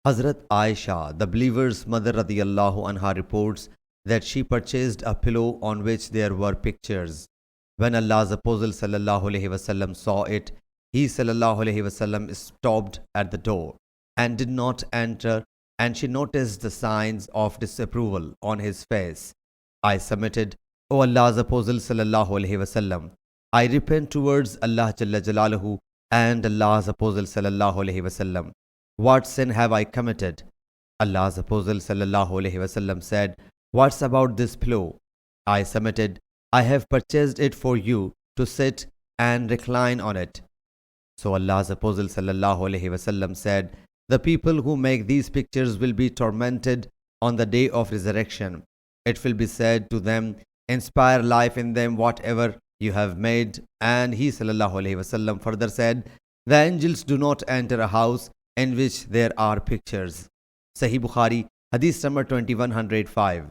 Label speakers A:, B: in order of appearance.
A: Hazrat Aisha, the believer's mother radiyallahu anha, reports that she purchased a pillow on which there were pictures. When Allah's Apostle sallallahu alaihi wasallam saw it, he sallallahu alaihi wasallam stopped at the door and did not enter, and she noticed the signs of disapproval on his face. I submitted, O Allah's Apostle sallallahu alaihi wasallam, I repent towards Allah Jalla Jalaluhu and Allah's Apostle sallallahu alaihi wasallam. What sin have I committed? Allah's Apostle sallallahu alaihi wasallam said, What's about this pillow? I submitted, I have purchased it for you to sit and recline on it. So Allah's Apostle sallallahu alaihi wasallam said, The people who make these pictures will be tormented on the day of resurrection. It will be said to them, Inspire life in them whatever you have made. And he sallallahu alaihi wasallam further said, The angels do not enter a house in which there are pictures. Sahih Bukhari, Hadith number 2105.